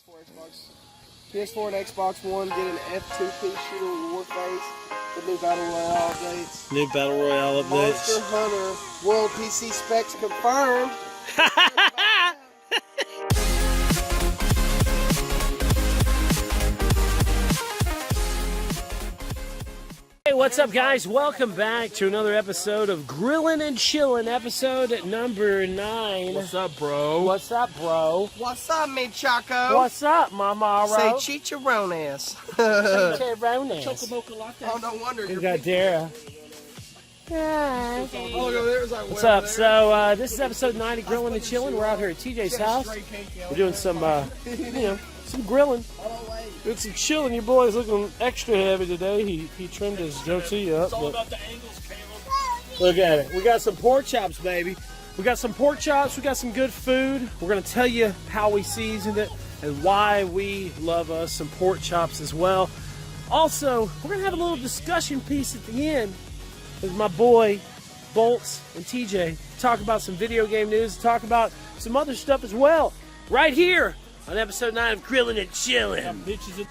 PS4 and Xbox One, get an F2P shooter Warface with new Battle Royale updates. New Battle Royale updates. Monster Hunter World PC specs confirmed. Hey, what's up, guys? Welcome back to another episode of Grillin and Chillin, episode number 9. What's up, bro? What's up, bro? What's up, me Choco? What's up, Mama? Say chicharrones. Chicharrones. Chocomocha latte. Oh, no wonder We you're got Dara. Hi. Oh, look over there. It's like, What's up? So, this is episode 9 of Grillin and Chillin. We're out here at TJ's house. We're doing some, some grilling. Doing some chilling. Your boy's looking extra heavy today. He trimmed his goatee up. It's all about the angles, Caleb. Look at it. We got some pork chops, baby. We got some pork chops. We got some good food. We're going to tell you how we seasoned it and why we love us some pork chops as well. Also, we're going to have a little discussion piece at the end with my boy Bolts and TJ. Talk about some video game news. Talk about some other stuff as well. Right here on episode 9 of Grillin' and Chillin'. Bitches.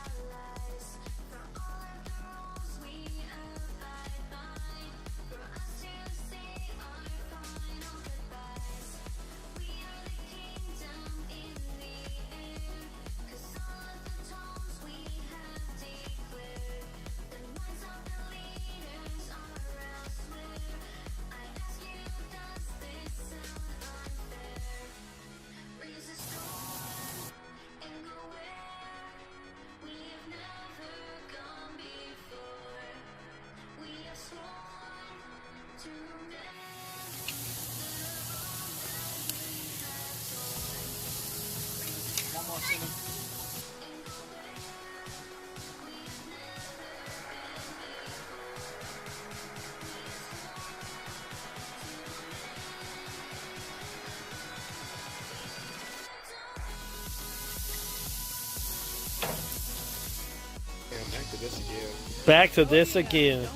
Back to this again.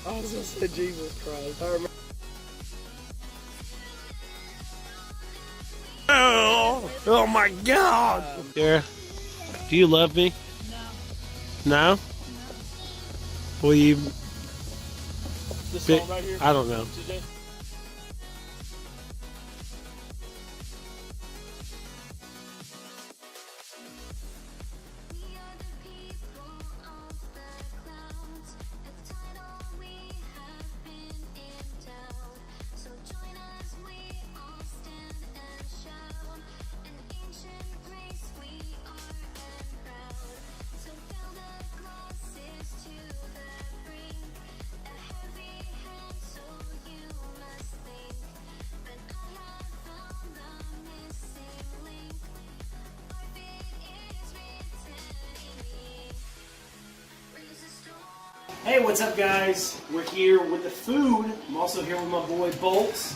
I was going to say, Jesus Christ. I remember. Oh my God! Dara, do you love me? No. No? Will you? This song right here. I don't know. TJ? Hey, what's up, guys? We're here with the food. I'm also here with my boy Bolts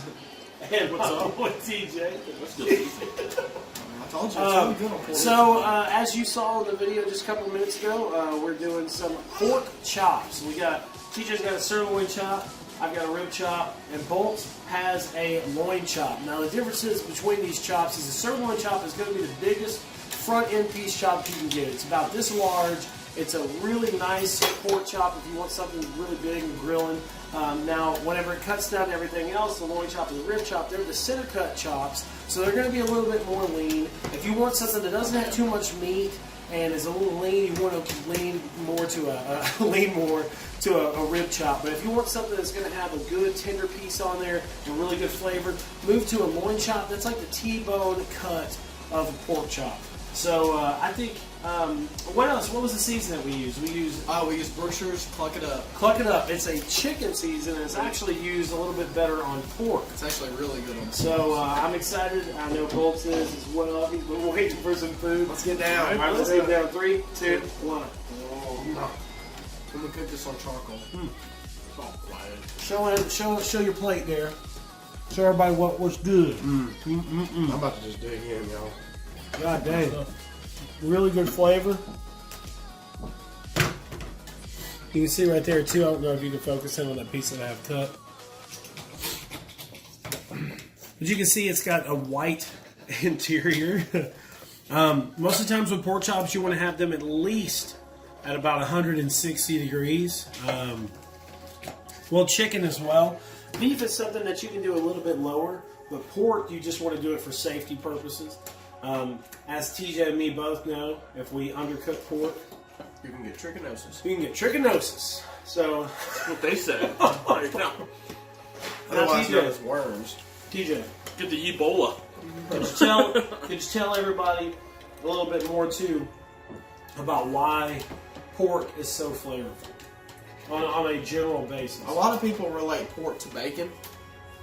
and What's my up? boy TJ. What's good? I told you, it's really good on pork. So, as you saw in the video just a couple minutes ago, we're doing some pork chops. TJ's got a sirloin chop, I've got a rib chop, and Bolts has a loin chop. Now, the differences between these chops is the sirloin chop is going to be the biggest front end piece chop you can get. It's about this large. It's a really nice pork chop if you want something really big and grilling. Now, whenever it cuts down to everything else, the loin chop and the rib chop, they're the center cut chops, so they're going to be a little bit more lean. If you want something that doesn't have too much meat and is a little lean, you want to lean more to a rib chop. But if you want something that's going to have a good tender piece on there and really good flavor, move to a loin chop. That's like the T-bone cut of a pork chop. So I think, what else? What was the season that we used? We used Berkshire's Cluck It Up. Cluck It Up. It's a chicken season, and it's actually used a little bit better on pork. It's actually really good on pork. So I'm excited. I know Bolts is as well. He's been waiting for some food. Let's get down. All right, let's get down. 3, 2, 1. Oh, no. I'm going to cook this on charcoal. It's all quiet. Show your plate there. Show everybody what's good. I'm about to just dig in, y'all. God dang. Really good flavor. You can see right there too, I don't know if you can focus in on that piece that I have cut. But you can see it's got a white interior. Most of the times with pork chops, you want to have them at least at about 160 degrees. Well, chicken as well. Beef is something that you can do a little bit lower, but pork, you just want to do it for safety purposes. As TJ and me both know, if we undercook pork, You can get trichinosis. you can get trichinosis. So, That's what they said. Like, no. Otherwise TJ. known as worms. TJ, Get the Ebola. could you tell everybody a little bit more too about why pork is so flavorful on a general basis? A lot of people relate pork to bacon.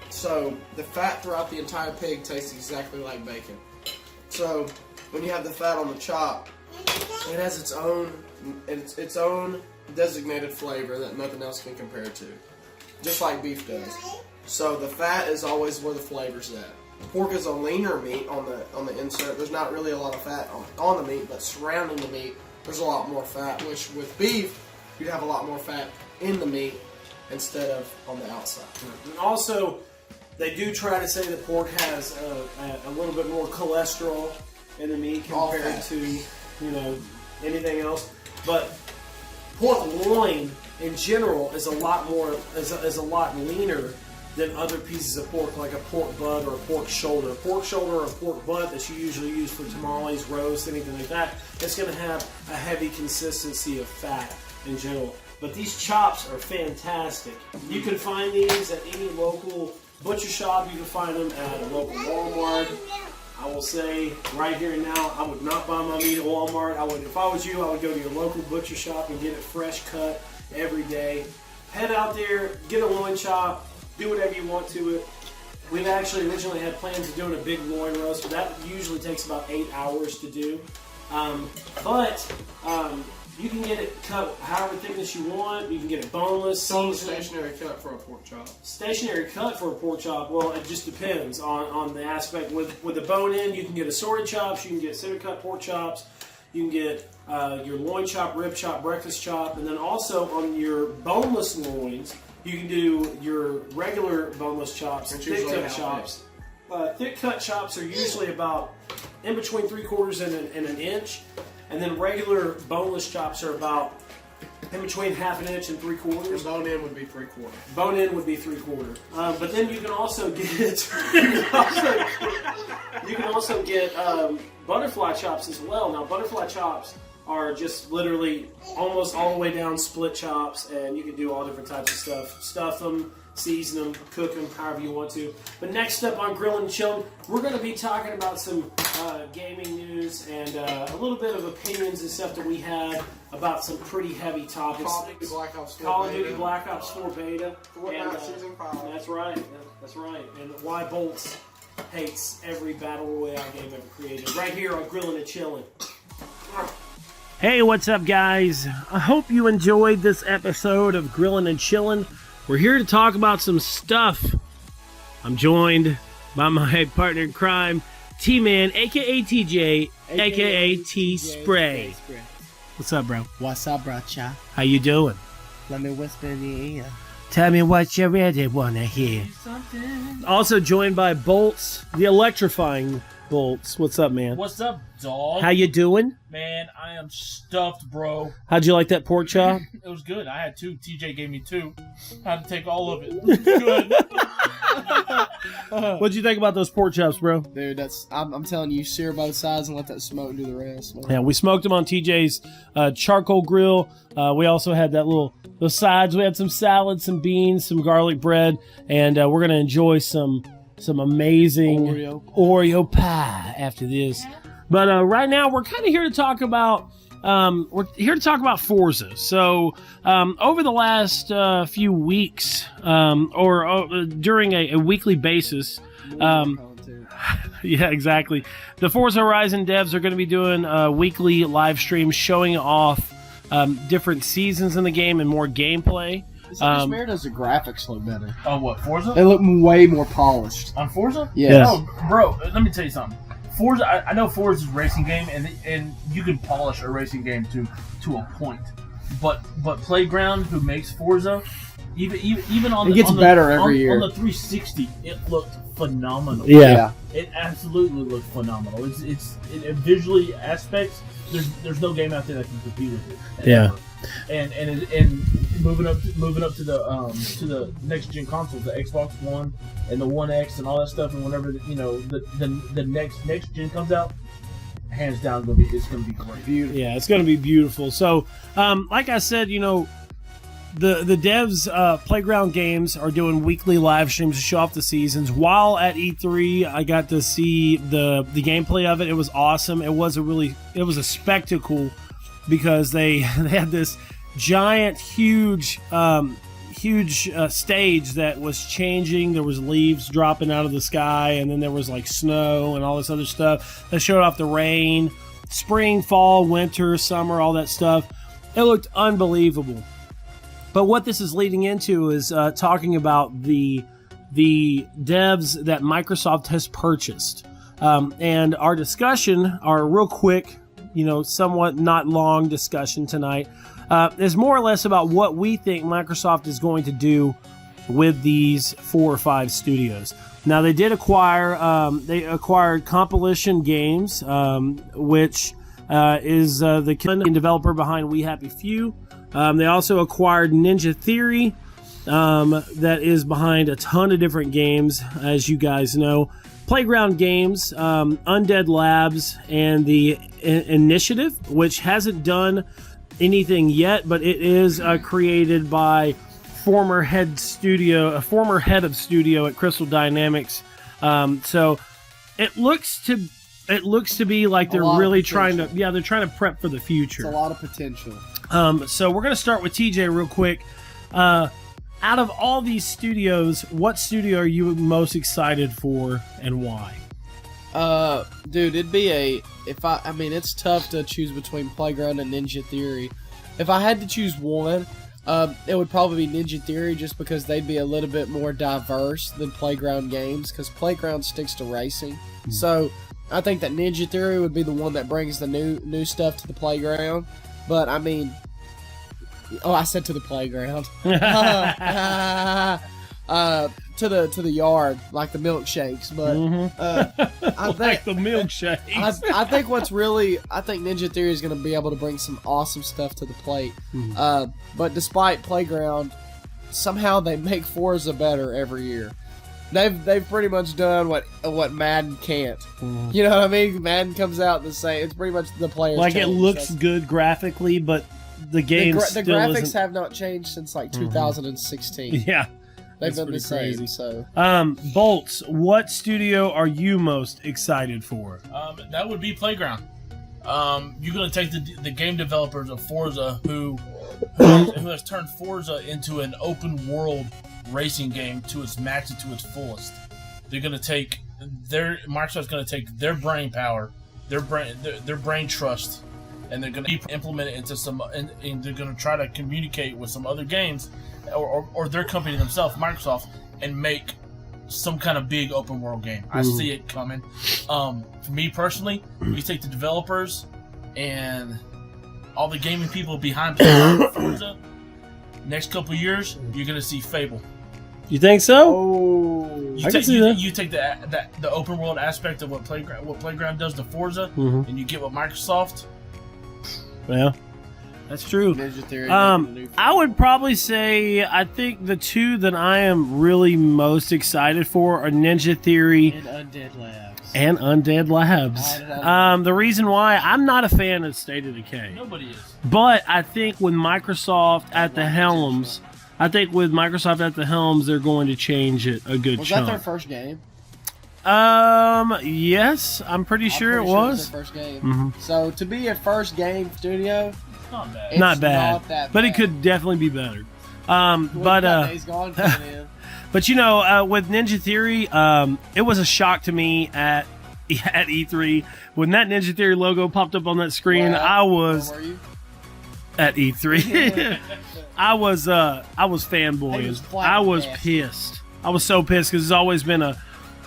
So the fat throughout the entire pig tastes exactly like bacon. So when you have the fat on the chop, it has its own designated flavor that nothing else can compare to, just like beef does. So the fat is always where the flavor's at. Pork is a leaner meat on the insert. There's not really a lot of fat on the meat, but surrounding the meat, there's a lot more fat. Which with beef, you'd have a lot more fat in the meat instead of on the outside. And also, they do try to say that pork has a little bit more cholesterol in the meat compared to anything else. But pork loin in general is a lot leaner than other pieces of pork, like a pork butt or a pork shoulder. A pork shoulder or a pork butt that you usually use for tamales, roast, anything like that, it's going to have a heavy consistency of fat in general. But these chops are fantastic. You can find these at any local butcher shop. You can find them at a local Walmart. I will say right here and now, I would not buy my meat at Walmart. If I was you, I would go to your local butcher shop and get it fresh cut every day. Head out there, get a loin chop, do whatever you want to it. We've actually originally had plans of doing a big loin roast, but that usually takes about 8 hours to do. You can get it cut however thickness you want. You can get it boneless. Stationary cut for a pork chop. Stationary cut for a pork chop, well, it just depends on the aspect. With the bone in, you can get assorted chops, you can get center cut pork chops, you can get your loin chop, rib chop, breakfast chop, and then also on your boneless loins, you can do your regular boneless chops, thick cut chops. Thick cut chops are usually about in between 3/4 and an inch, and then regular boneless chops are about in between 1/2 inch and 3/4. Bone in would be 3/4. Bone in would be 3/4. But then you can also get butterfly chops as well. Now butterfly chops are just literally almost all the way down split chops, and you can do all different types of stuff. Stuff them, season them, cook them, however you want to. But next up on Grillin Chillin, we're going to be talking about some gaming news and a little bit of opinions and stuff that we had about some pretty heavy topics. Call of Duty Black Ops 4 Call of beta. Duty Black Ops 4 beta. Fortnite Season 5. That's right. That's right. And why Bolts hates every Battle Royale game ever created. Right here on Grillin and Chillin. Hey, what's up, guys? I hope you enjoyed this episode of Grillin and Chillin. We're here to talk about some stuff. I'm joined by my partner in crime, T-Man, a.k.a. TJ, a.k.a. T-Spray. What's up, bro? What's up, bracha? How you doing? Let me whisper in your ear. Tell me what you really want to hear. Also joined by Bolts, the electrifying Bolts. What's up, man? What's up, dog? How you doing? Man, I am stuffed, bro. How'd you like that pork chop? It was good. I had 2. TJ gave me 2. I had to take all of it. It was good. What'd you think about those pork chops, bro? Dude, I'm telling you, sear both sides and let that smoke do the rest, man. Yeah, we smoked them on TJ's charcoal grill. We also had those sides. We had some salad, some beans, some garlic bread, and we're gonna enjoy some amazing Oreo pie after this. But right now, we're kind of here to talk about Forza. So over the last few weeks, or during a weekly basis, yeah, exactly. The Forza Horizon devs are going to be doing weekly live streams showing off different seasons in the game and more gameplay. Where does the graphics look better? Oh, what, Forza? They look way more polished. On Forza? Yes. Oh, bro, let me tell you something. Forza, I know Forza's a racing game, and you can polish a racing game to a point. But Playground, who makes Forza, even on it gets better every year. On the 360, it looked phenomenal. Yeah. It absolutely looked phenomenal. It's visually aspects. There's no game out there that can compete with it. Yeah. And moving up to the next gen consoles, the Xbox One and the One X and all that stuff, and whenever the next gen comes out, hands down, it's gonna be great. Beautiful. Yeah, it's gonna be beautiful. So, like I said, the devs, Playground Games, are doing weekly live streams to show off the seasons. While at E3, I got to see the gameplay of it. It was awesome. It was a spectacle because they had this giant, huge stage that was changing. There was leaves dropping out of the sky, and then there was like snow and all this other stuff. They showed off the rain, spring, fall, winter, summer, all that stuff. It looked unbelievable. But what this is leading into is talking about the devs that Microsoft has purchased. And our discussion, our real quick, somewhat not long discussion tonight, is more or less about what we think Microsoft is going to do with these 4 or 5 studios. Now, they did acquired Compilation Games, which is the developer behind We Happy Few. They also acquired Ninja Theory, that is behind a ton of different games, as you guys know. Playground Games, Undead Labs, and the Initiative, which hasn't done anything yet, but it is created by former head of studio at Crystal Dynamics. So it looks to be like they're really trying to prep for the future. It's a lot of potential. So we're gonna start with TJ real quick. Out of all these studios, what studio are you most excited for and why? Dude, it'd be it's tough to choose between Playground and Ninja Theory. If I had to choose one, it would probably be Ninja Theory, just because they'd be a little bit more diverse than Playground Games, because Playground sticks to racing. Mm-hmm. So I think that Ninja Theory would be the one that brings the new stuff to the playground. But I mean, I said to the playground. To the yard, like the milkshakes. But I think like the milkshakes. I think Ninja Theory is going to be able to bring some awesome stuff to the plate. Mm-hmm. But despite Playground, somehow they make Forza better every year. They've pretty much done what Madden can't. Mm-hmm. You know what I mean? Madden comes out the same. It's pretty much the players. Like it looks good graphically, but the game the graphics have not changed since like 2016. Yeah. They've been the same. Crazy. So, Bolts, what studio are you most excited for? That would be Playground. You're going to take the game developers of Forza, who has turned Forza into an open world racing game to its max and to its fullest. They're going to take Microsoft's going to take their brain power, their brain trust, and they're going to implement it into some, and they're going to try to communicate with some other games, or their company themselves, Microsoft, and make some kind of big open world game. I see it coming. For me personally, you take the developers and all the gaming people behind Forza, next couple of years, you're going to see Fable. You think so? Oh, you take the open world aspect of what Playground does to Forza, and you get what Microsoft. Yeah, that's true. Ninja Theory, I would probably say I think the two that I am really most excited for are Ninja Theory and Undead Labs. The reason why, I'm not a fan of State of Decay. Nobody is. But I think with Microsoft at the helms, they're going to change it a good chunk. Was that their first game? Yes, I'm pretty sure it was. Their first game. Mm-hmm. So to be a first game studio, not bad. It's not bad. That but bad. it could definitely be better. Days Gone coming in. But with Ninja Theory, it was a shock to me at E3 when that Ninja Theory logo popped up on that screen. I was at E3. I was fanboying. I was pissed. I was so pissed because it's always been a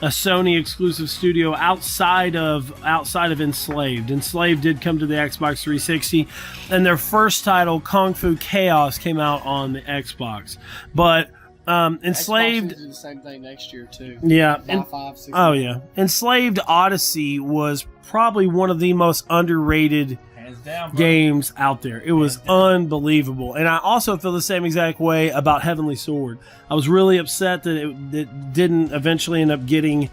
Sony exclusive studio outside of Enslaved. Enslaved did come to the Xbox 360, and their first title, Kung Fu Chaos, came out on the Xbox. But Enslaved. Xbox will do the same thing next year too. Yeah. Buy 5, 6. Oh yeah. Enslaved Odyssey was probably one of the most underrated Hands down, bro. games out there. It was unbelievable. And I also feel the same exact way about Heavenly Sword. I was really upset that it didn't eventually end up getting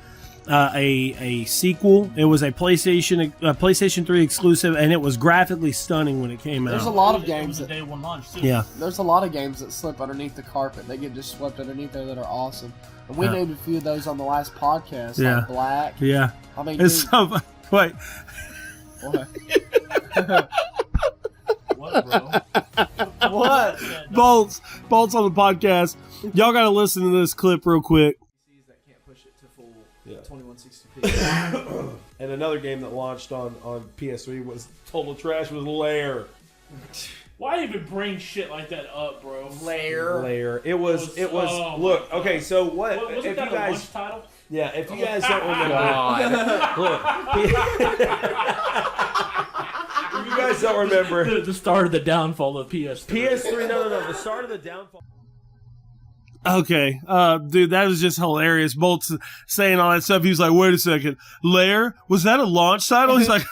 a sequel. It was a PlayStation 3 exclusive, and it was graphically stunning when it came There's out. a lot of It games was a that day one launch too. Yeah. there's a lot of games that slip underneath the carpet. They get just swept underneath there that are awesome. And we Yeah. named a few of those on the last podcast. Yeah. Like Black. Yeah. I mean, It's dude, so wait. what? What, bro? What? Bolts on the podcast. Y'all got to listen to this clip real quick. That can't push it to full 2160p. And another game that launched on PS3 was total trash was Lair. Why even bring shit like that up, bro? Lair. It was oh look, my okay, so what Wasn't if that you a guys launch title? yeah, if you guys don't remember look, if you guys don't remember The start of the downfall of PS3. PS3 no, the start of the downfall. Okay, dude, that was just hilarious. Bolt's saying all that stuff. He was like, wait a second, Lair? Was that a launch title? He's like,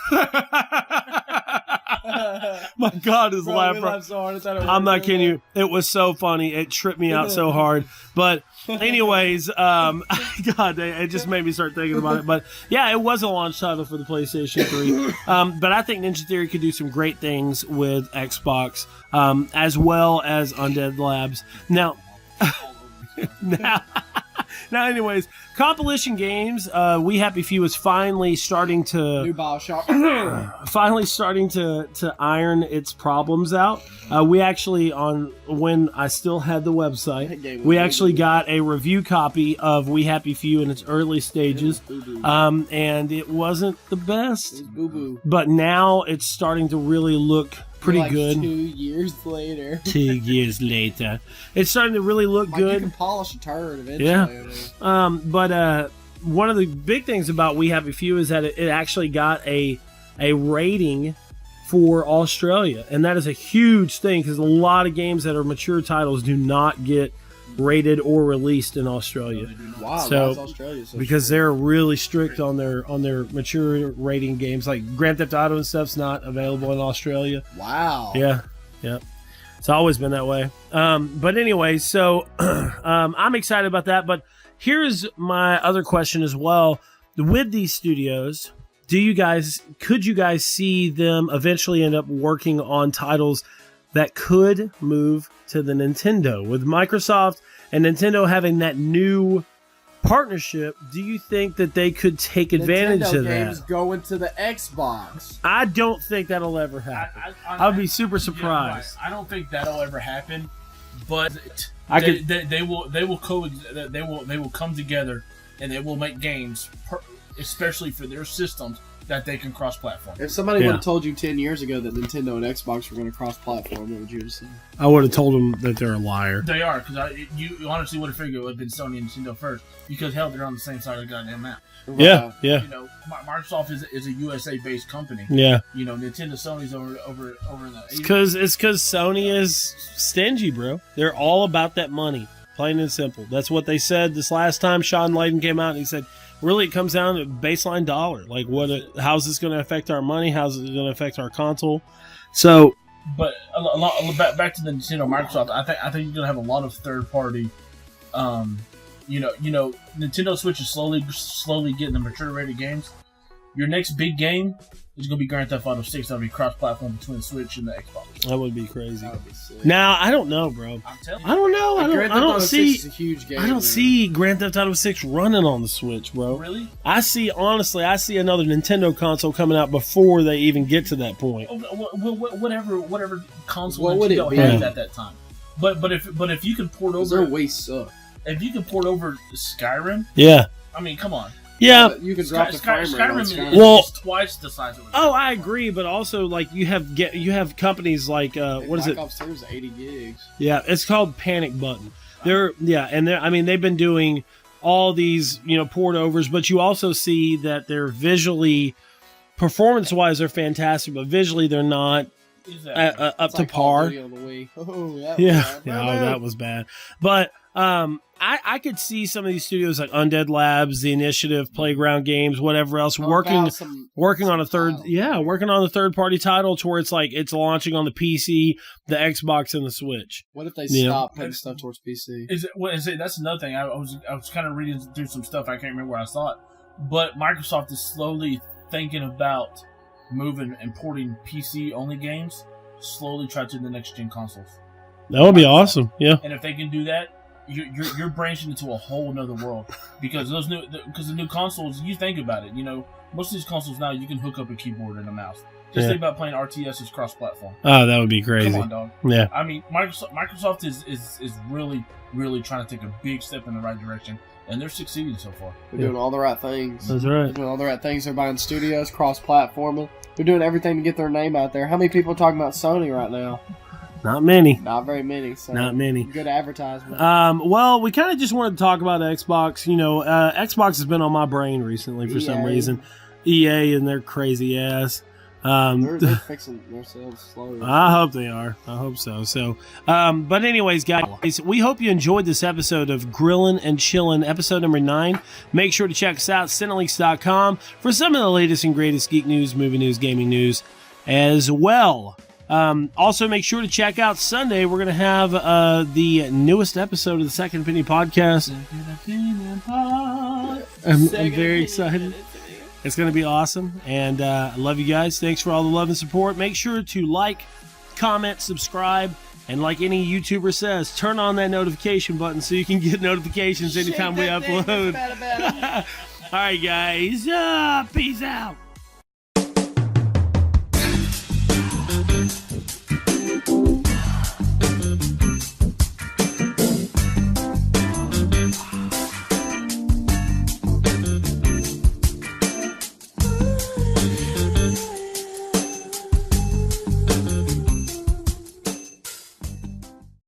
my God, his laugh. I'm not kidding you. It was so funny. It tripped me out so hard. But anyways, God, it just made me start thinking about it. But yeah, it was a launch title for the PlayStation 3. But I think Ninja Theory could do some great things with Xbox, as well as Undead Labs. Now, anyways, compilation games. We Happy Few is finally starting to New Bioshock. finally starting to iron its problems out. We actually when I still had the website, we actually got a review copy of We Happy Few in its early stages, and it wasn't the best. Boo boo. But now it's starting to really look pretty Like good. 2 years later. 2 years later, it's starting to really look Like, you good. can polish a turd eventually. Yeah. I mean. But one of the big things about We Happy Few is that it actually got a rating for Australia, and that is a huge thing because a lot of games that are mature titles do not get rated or released in Australia. Wow, So, why is Australia so Because strict? they're really strict on their mature rating games, like Grand Theft Auto and stuff's not available in Australia. Wow. Yeah. It's always been that way. But anyway, so I'm excited about that. But here's my other question as well. With these studios, could you guys see them eventually end up working on titles that could move to the Nintendo? With Microsoft and Nintendo having that new partnership, do you think that they could take advantage Nintendo of games that? go into the Xbox. I don't think that'll ever happen. I would be super surprised. I don't think that'll ever happen, but I they will come together and they will make games, especially for their systems that they can cross-platform. If somebody Yeah. would have told you 10 years ago that Nintendo and Xbox were going to cross-platform, what would you have said? I would have told them that they're a liar. They are, because you honestly would have figured it would have been Sony and Nintendo first, because hell, they're on the same side of the goddamn map. Yeah, yeah, You know, Microsoft is a USA-based company. yeah. You know, Nintendo, Sony's over in the. It's because Sony is stingy, bro. They're all about that money, plain and simple. That's what they said this last time. Sean Layden came out and he said, really, it comes down to baseline dollar. Like, how's this going to affect our money? How's it going to affect our console? So, But back to the Nintendo, Microsoft. I think you're gonna have a lot of third party. You know, Nintendo Switch is slowly getting the mature rated games. Your next big game is gonna be Grand Theft Auto 6. That'll be cross-platform between the Switch and the Xbox. that would be crazy. That would be sick. Now, I don't know, bro. I'm telling you. I don't know. I Grand Theft don't Auto 6 see. is a huge game. I don't man. see Grand Theft Auto 6 running on the Switch, bro. Really? I see another Nintendo console coming out before they even get to that point. Whatever console What would it Nintendo be? has at that time. But if you can port 'Cause their over waste suck. Skyrim, Yeah. I mean, come on. Yeah. But you can drop the frame rate on Skyrim Skyrim. is Well- twice the size of it. Oh, I agree, but also like you have companies like what is it? Black Ops 2 is 80 gigs. Yeah, it's called Panic Button. They've been doing all these, port overs, but you also see that they're visually, performance-wise, they're fantastic, but visually they're not Exactly. up It's to like Call of par. Duty on the Wii. Oh, that was Yeah, bad. yeah, that was bad. But I could see some of these studios like Undead Labs, The Initiative, Playground Games, whatever else, working on a third party title to where it's like it's launching on the PC, the Xbox, and the Switch. What if they stop putting stuff towards PC? That's another thing. I was kind of reading through some stuff. I can't remember where I saw it, but Microsoft is slowly thinking about moving and porting PC only games slowly try to the next gen consoles. That would be awesome. Yeah. And if they can do that, you're branching into a whole nother world because the new consoles. You think about it, most of these consoles now you can hook up a keyboard and a mouse. Just think about playing RTS as cross-platform. Oh, that would be crazy. Come on, dog. Yeah. I mean, Microsoft is really, really trying to take a big step in the right direction, and they're succeeding so far. They're doing all the right things. That's right. They're doing all the right things. They're buying studios, cross-platforming. They're doing everything to get their name out there. How many people are talking about Sony right now? Not many. Not very many. So not many. Good advertisement. Well, we kind of just wanted to talk about Xbox. Xbox has been on my brain recently for some reason. EA and their crazy ass. They're fixing themselves slowly. I hope they are. I hope so. But anyways, guys, we hope you enjoyed this episode of Grillin and Chillin, episode number 9. Make sure to check us out, Cineleaks.com, for some of the latest and greatest geek news, movie news, gaming news as well. Also, make sure to check out Sunday. We're going to have the newest episode of the Second Opinion Podcast. I'm very excited. It's going to be awesome, and I love you guys. Thanks for all the love and support. Make sure to like, comment, subscribe, and like any YouTuber says, turn on that notification button so you can get notifications anytime we upload. All right, guys. Peace out.